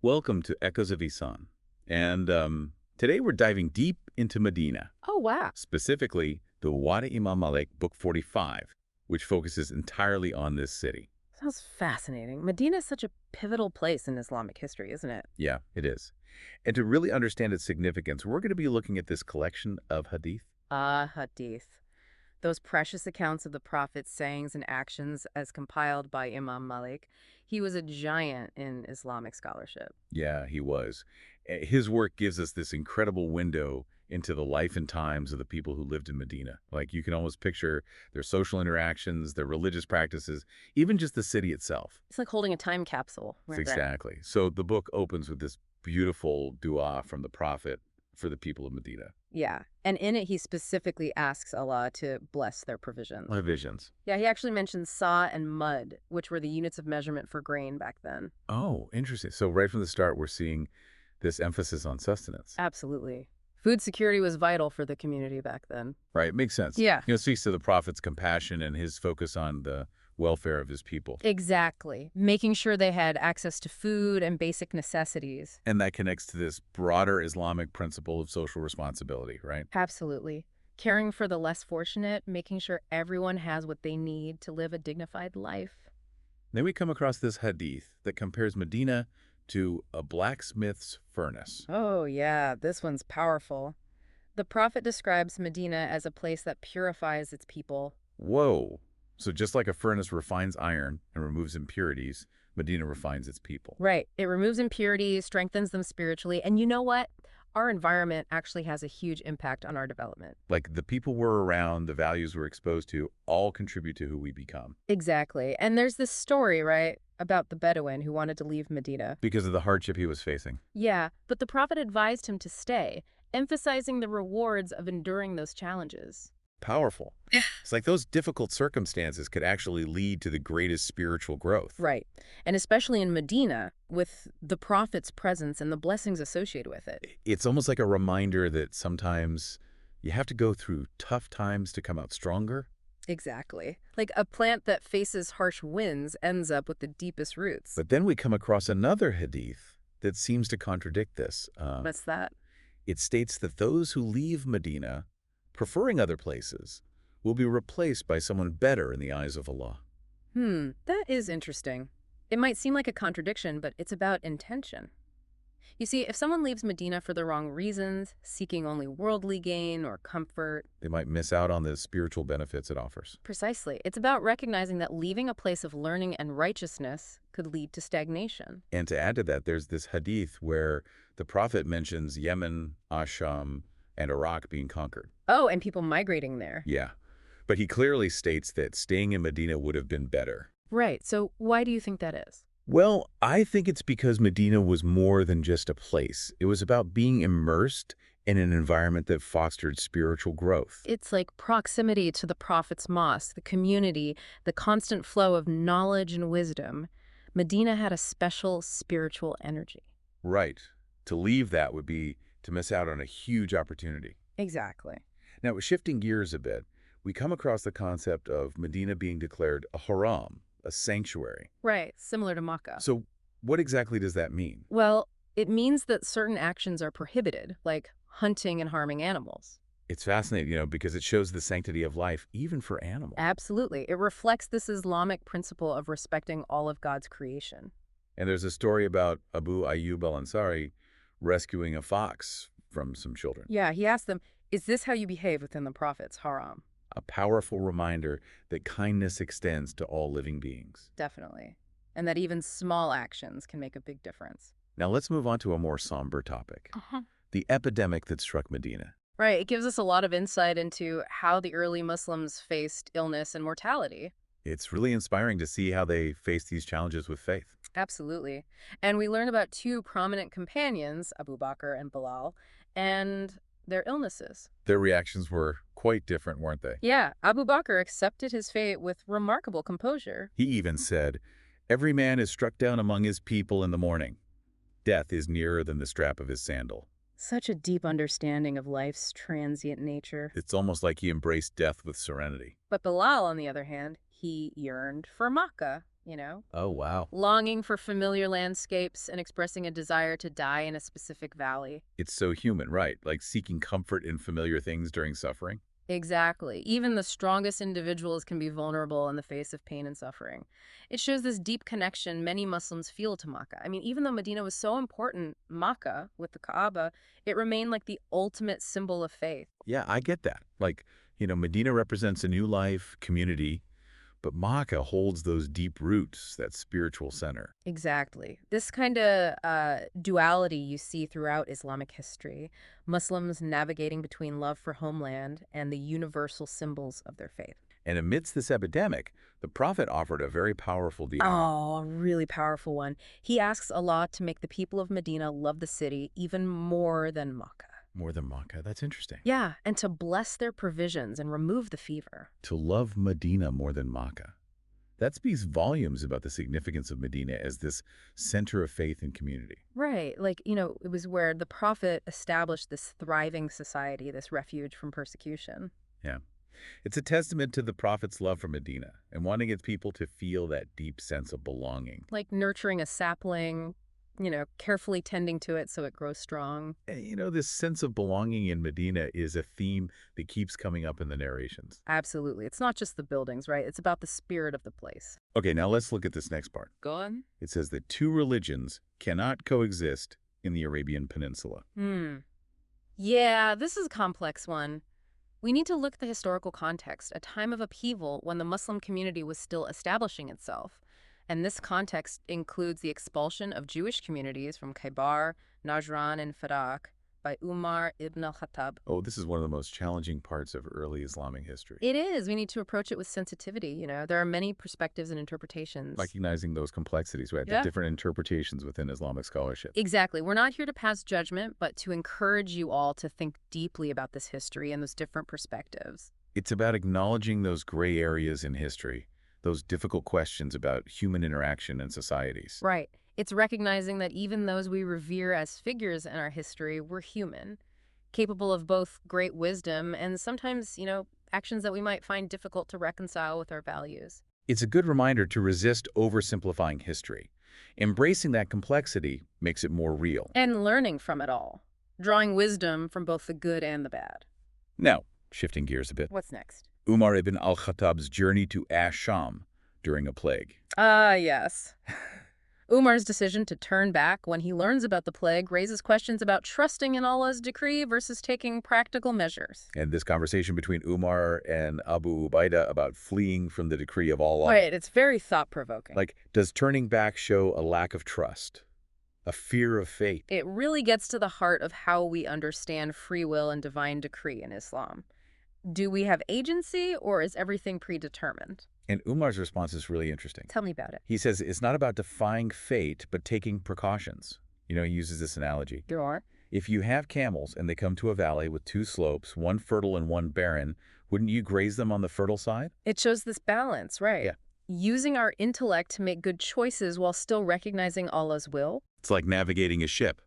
Welcome to Echoes of Ihsan. And today we're diving deep into Medina, Oh, wow. specifically the Muwatta Imam Malik, Book 45, which focuses entirely on this city. Sounds fascinating. Medina is such a pivotal place in Islamic history, isn't it? Yeah, it is. And to really understand its significance, we're going to be looking at this collection of hadith. Ah, hadith. Those precious accounts of the Prophet's sayings and actions as compiled by Imam Malik. He was a giant in Islamic scholarship. Yeah, he was. His work gives us this incredible window into the life and times of the people who lived in Medina. Like, you can almost picture their social interactions, their religious practices, even just the city itself. It's like holding a time capsule. We're there. Exactly. So the book opens with this beautiful dua from the Prophet for the people of Medina. Yeah. And in it, he specifically asks Allah to bless their provisions. My visions. Yeah, he actually mentions sa and mud, which were the units of measurement for grain back then. Oh, interesting. So right from the start, we're seeing this emphasis on sustenance. Absolutely. Food security was vital for the community back then. Right. Makes sense. Yeah. It speaks to the Prophet's compassion and his focus on the welfare of his people. Exactly. Making sure they had access to food and basic necessities. And that connects to this broader Islamic principle of social responsibility, right? Absolutely. Caring for the less fortunate, making sure everyone has what they need to live a dignified life. Then we come across this hadith that compares Medina to a blacksmith's furnace. Oh, yeah, this one's powerful. The Prophet describes Medina as a place that purifies its people. Whoa. So just like a furnace refines iron and removes impurities, Medina refines its people. Right. It removes impurities, strengthens them spiritually, and you know what? Our environment actually has a huge impact on our development. Like the people we're around, the values we're exposed to, all contribute to who we become. Exactly. And there's this story, right, about the Bedouin who wanted to leave Medina. Because of the hardship he was facing. Yeah, but the Prophet advised him to stay, emphasizing the rewards of enduring those challenges. Powerful. Yeah. It's like those difficult circumstances could actually lead to the greatest spiritual growth. Right. And especially in Medina, with the Prophet's presence and the blessings associated with it. It's almost like a reminder that sometimes you have to go through tough times to come out stronger. Exactly. Like a plant that faces harsh winds ends up with the deepest roots. But then we come across another hadith that seems to contradict this. What's that? It states that those who leave Medina, preferring other places, will be replaced by someone better in the eyes of Allah. That is interesting. It might seem like a contradiction, but it's about intention. You see, if someone leaves Medina for the wrong reasons, seeking only worldly gain or comfort, They might miss out on the spiritual benefits it offers. precisely, it's about recognizing that leaving a place of learning and righteousness could lead to stagnation. And to add to that, there's this hadith where the Prophet mentions Yemen, Asham, and Iraq being conquered. Oh, and people migrating there. Yeah. But he clearly states that staying in Medina would have been better. Right, so why do you think that is? Well, I think it's because Medina was more than just a place. It was about being immersed in an environment that fostered spiritual growth. It's like proximity to the Prophet's mosque, the community, the constant flow of knowledge and wisdom. Medina had a special spiritual energy. Right. To leave that would be to miss out on a huge opportunity. Exactly. Now, shifting gears a bit, we come across the concept of Medina being declared a haram, a sanctuary. Right, similar to Makkah. So what exactly does that mean? Well, it means that certain actions are prohibited, like hunting and harming animals. It's fascinating, because it shows the sanctity of life, even for animals. Absolutely. It reflects this Islamic principle of respecting all of God's creation. And there's a story about Abu Ayyub al-Ansari rescuing a fox from some children. Yeah, he asked them, is this how you behave within the Prophet's haram? A powerful reminder that kindness extends to all living beings. Definitely. And that even small actions can make a big difference. Now let's move on to a more somber topic. The epidemic that struck Medina. Right. It gives us a lot of insight into how the early Muslims faced illness and mortality. It's really inspiring to see how they faced these challenges with faith. Absolutely. And we learn about two prominent companions, Abu Bakr and Bilal, and their illnesses. Their reactions were quite different, weren't they? Yeah, Abu Bakr accepted his fate with remarkable composure. He even said, "Every man is struck down among his people in the morning. Death is nearer than the strap of his sandal." Such a deep understanding of life's transient nature. It's almost like he embraced death with serenity. But Bilal, on the other hand, he yearned for Makkah, you know? Oh, wow. Longing for familiar landscapes and expressing a desire to die in a specific valley. It's so human, right? Like seeking comfort in familiar things during suffering. Exactly. Even the strongest individuals can be vulnerable in the face of pain and suffering. It shows this deep connection many Muslims feel to Makkah. I mean, even though Medina was so important, Makkah, with the Kaaba, it remained like the ultimate symbol of faith. Yeah, I get that. Like, Medina represents a new life, community, but Makkah holds those deep roots, that spiritual center. Exactly. This kind of duality you see throughout Islamic history, Muslims navigating between love for homeland and the universal symbols of their faith. And amidst this epidemic, the Prophet offered a very powerful deal. Oh, a really powerful one. He asks Allah to make the people of Medina love the city even more than Makkah. More than Makkah, that's interesting. Yeah, and to bless their provisions and remove the fever. To love Medina more than Makkah. That speaks volumes about the significance of Medina as this center of faith and community. Right. Like, it was where the Prophet established this thriving society, this refuge from persecution. Yeah. It's a testament to the Prophet's love for Medina and wanting its people to feel that deep sense of belonging. Like nurturing a sapling, carefully tending to it so it grows strong. This sense of belonging in Medina is a theme that keeps coming up in the narrations. Absolutely. It's not just the buildings, right? It's about the spirit of the place. Okay, now let's look at this next part. Go on. It says that two religions cannot coexist in the Arabian Peninsula. Yeah, this is a complex one. We need to look at the historical context, a time of upheaval when the Muslim community was still establishing itself. And this context includes the expulsion of Jewish communities from Khaybar, Najran, and Fadak by Umar ibn al-Khattab. Oh, this is one of the most challenging parts of early Islamic history. It is. We need to approach it with sensitivity. There are many perspectives and interpretations. Recognizing those complexities, right? Yeah. The different interpretations within Islamic scholarship. Exactly. We're not here to pass judgment, but to encourage you all to think deeply about this history and those different perspectives. It's about acknowledging those gray areas in history, those difficult questions about human interaction and societies. Right. It's recognizing that even those we revere as figures in our history were human, capable of both great wisdom and sometimes, actions that we might find difficult to reconcile with our values. It's a good reminder to resist oversimplifying history. Embracing that complexity makes it more real. And learning from it all, drawing wisdom from both the good and the bad. Now, shifting gears a bit, What's next? Umar ibn al-Khattab's journey to Ash-Sham during a plague. Ah, yes. Umar's decision to turn back when he learns about the plague raises questions about trusting in Allah's decree versus taking practical measures. And this conversation between Umar and Abu Ubaidah about fleeing from the decree of Allah. Right, it's very thought-provoking. Like, does turning back show a lack of trust? A fear of fate? It really gets to the heart of how we understand free will and divine decree in Islam. Do we have agency, or is everything predetermined? And Umar's response is really interesting. Tell me about it. He says it's not about defying fate, but taking precautions. He uses this analogy. There are. If you have camels and they come to a valley with two slopes, one fertile and one barren, wouldn't you graze them on the fertile side? It shows this balance, right? Yeah. Using our intellect to make good choices while still recognizing Allah's will. It's like navigating a ship.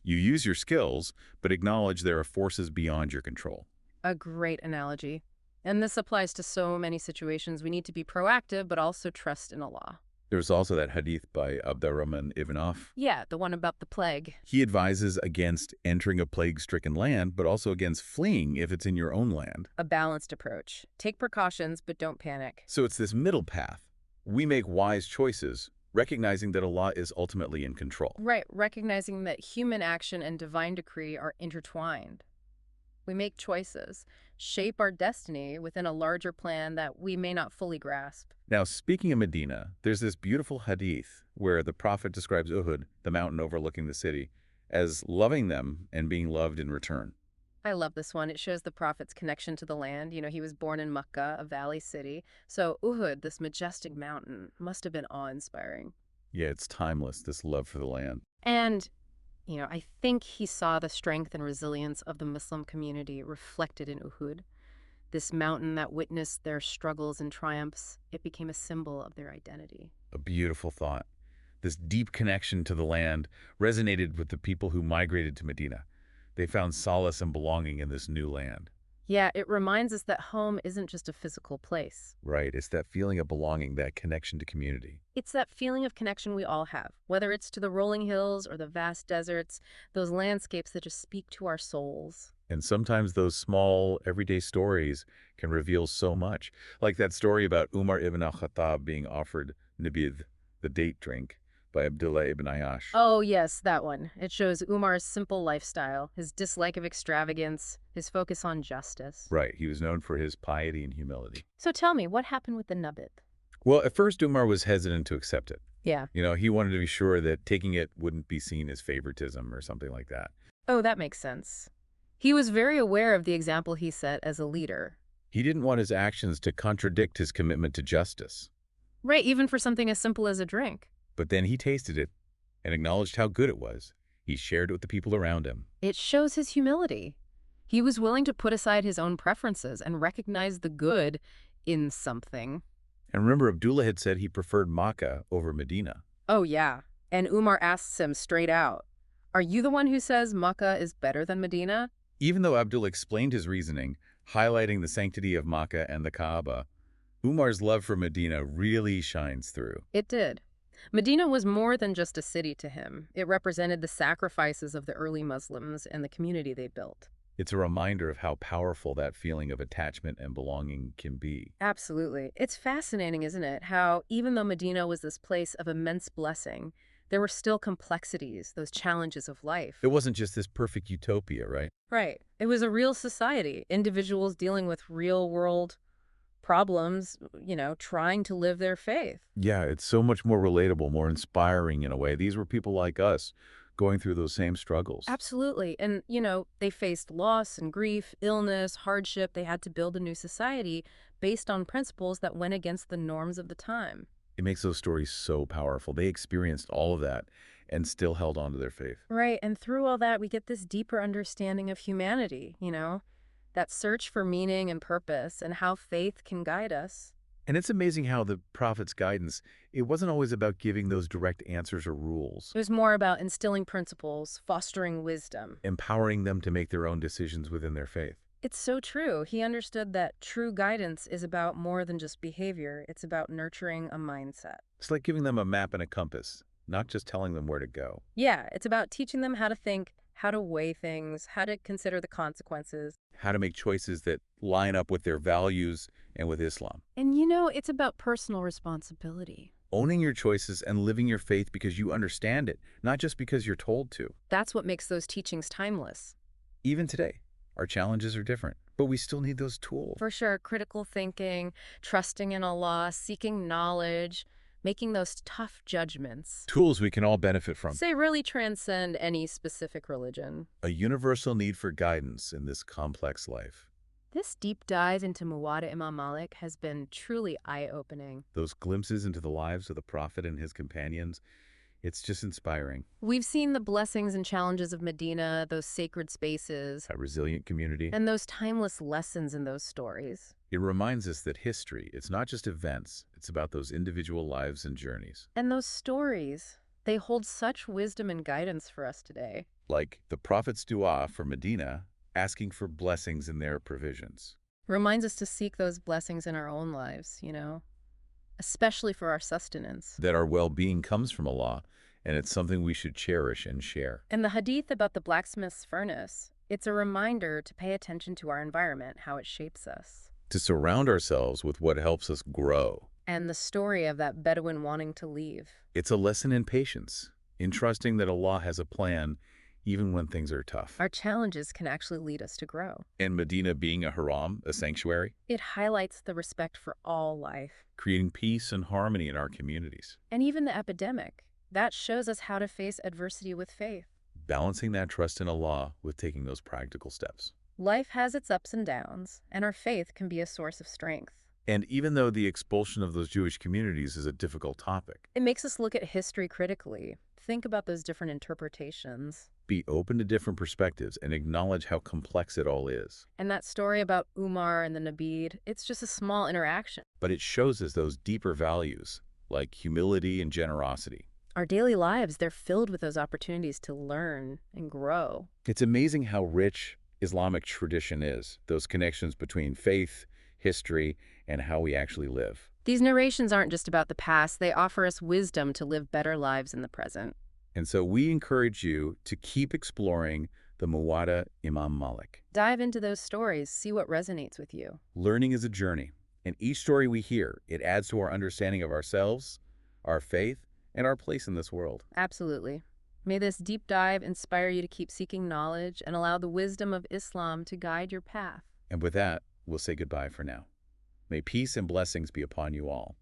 You use your skills, but acknowledge there are forces beyond your control. A great analogy. And this applies to so many situations. We need to be proactive, but also trust in Allah. There's also that hadith by Abdurrahman ibn Auf. Yeah, the one about the plague. He advises against entering a plague-stricken land, but also against fleeing if it's in your own land. A balanced approach. Take precautions, but don't panic. So it's this middle path. We make wise choices, recognizing that Allah is ultimately in control. Right, recognizing that human action and divine decree are intertwined. We make choices, shape our destiny within a larger plan that we may not fully grasp. Now, speaking of Medina, there's this beautiful hadith where the Prophet describes Uhud, the mountain overlooking the city, as loving them and being loved in return. I love this one. It shows the Prophet's connection to the land. He was born in Mecca, a valley city. So Uhud, this majestic mountain, must have been awe-inspiring. Yeah, it's timeless, this love for the land. And I think he saw the strength and resilience of the Muslim community reflected in Uhud. This mountain that witnessed their struggles and triumphs, it became a symbol of their identity. A beautiful thought. This deep connection to the land resonated with the people who migrated to Medina. They found solace and belonging in this new land. Yeah, it reminds us that home isn't just a physical place. Right, it's that feeling of belonging, that connection to community. It's that feeling of connection we all have, whether it's to the rolling hills or the vast deserts, those landscapes that just speak to our souls. And sometimes those small, everyday stories can reveal so much. Like that story about Umar ibn al-Khattab being offered nabidh, the date drink, by Abdullah ibn Ayyash. Oh, yes, that one. It shows Umar's simple lifestyle, his dislike of extravagance, his focus on justice. Right, he was known for his piety and humility. So tell me, what happened with the Nabit? Well, at first Umar was hesitant to accept it. Yeah. He wanted to be sure that taking it wouldn't be seen as favoritism or something like that. Oh, that makes sense. He was very aware of the example he set as a leader. He didn't want his actions to contradict his commitment to justice. Right, even for something as simple as a drink. But then he tasted it and acknowledged how good it was. He shared it with the people around him. It shows his humility. He was willing to put aside his own preferences and recognize the good in something. And remember, Abdullah had said he preferred Makkah over Medina. Oh, yeah. And Umar asks him straight out, "Are you the one who says Makkah is better than Medina?" Even though Abdullah explained his reasoning, highlighting the sanctity of Makkah and the Kaaba, Umar's love for Medina really shines through. It did. Medina was more than just a city to him. It represented the sacrifices of the early Muslims and the community they built. It's a reminder of how powerful that feeling of attachment and belonging can be. Absolutely. It's fascinating, isn't it? How even though Medina was this place of immense blessing, there were still complexities, those challenges of life. It wasn't just this perfect utopia, right? Right. It was a real society, individuals dealing with real world problems, trying to live their faith. Yeah, it's so much more relatable, more inspiring in a way. These were people like us going through those same struggles. Absolutely. And, they faced loss and grief, illness, hardship. They had to build a new society based on principles that went against the norms of the time. It makes those stories so powerful. They experienced all of that and still held on to their faith. Right. And through all that, we get this deeper understanding of humanity, that search for meaning and purpose and how faith can guide us. And it's amazing how the prophet's guidance, it wasn't always about giving those direct answers or rules, It was more about instilling principles, fostering wisdom. empowering them to make their own decisions within their faith. It's so true. He understood that true guidance is about more than just behavior. It's about nurturing a mindset. It's like giving them a map and a compass, not just telling them where to go. Yeah, it's about teaching them how to think, how to weigh things, how to consider the consequences. How to make choices that line up with their values and with Islam. And it's about personal responsibility. Owning your choices and living your faith because you understand it, not just because you're told to. That's what makes those teachings timeless. Even today, our challenges are different, but we still need those tools. For sure, critical thinking, trusting in Allah, seeking knowledge, making those tough judgments. Tools we can all benefit from. They really transcend any specific religion. A universal need for guidance in this complex life. This deep dive into Muwatta Imam Malik has been truly eye-opening. Those glimpses into the lives of the Prophet and his companions, it's just inspiring. We've seen the blessings and challenges of Medina, those sacred spaces, A resilient community. and those timeless lessons in those stories. It reminds us that history, it's not just events, it's about those individual lives and journeys. And those stories, they hold such wisdom and guidance for us today. Like the Prophet's dua for Medina, asking for blessings in their provisions. Reminds us to seek those blessings in our own lives, especially for our sustenance. That our well-being comes from Allah, and it's something we should cherish and share. And the hadith about the blacksmith's furnace, it's a reminder to pay attention to our environment, how it shapes us. To surround ourselves with what helps us grow. And the story of that Bedouin wanting to leave. It's a lesson in patience, in trusting that Allah has a plan even when things are tough. Our challenges can actually lead us to grow. And Medina being a haram, a sanctuary, It highlights the respect for all life. creating peace and harmony in our communities. And even the epidemic, that shows us how to face adversity with faith. Balancing that trust in Allah with taking those practical steps. Life has its ups and downs, and our faith can be a source of strength. And even though the expulsion of those Jewish communities is a difficult topic, It makes us look at history critically, think about those different interpretations. be open to different perspectives and acknowledge how complex it all is. And that story about Umar and the Nabid, it's just a small interaction. But it shows us those deeper values, like humility and generosity. Our daily lives, they're filled with those opportunities to learn and grow. It's amazing how rich Islamic tradition is, those connections between faith, history, and how we actually live. These narrations aren't just about the past, they offer us wisdom to live better lives in the present. And so we encourage you to keep exploring the Muwatta Imam Malik. Dive into those stories, see what resonates with you. Learning is a journey, and each story we hear, it adds to our understanding of ourselves, our faith, and our place in this world. Absolutely. May this deep dive inspire you to keep seeking knowledge and allow the wisdom of Islam to guide your path. And with that, we'll say goodbye for now. May peace and blessings be upon you all.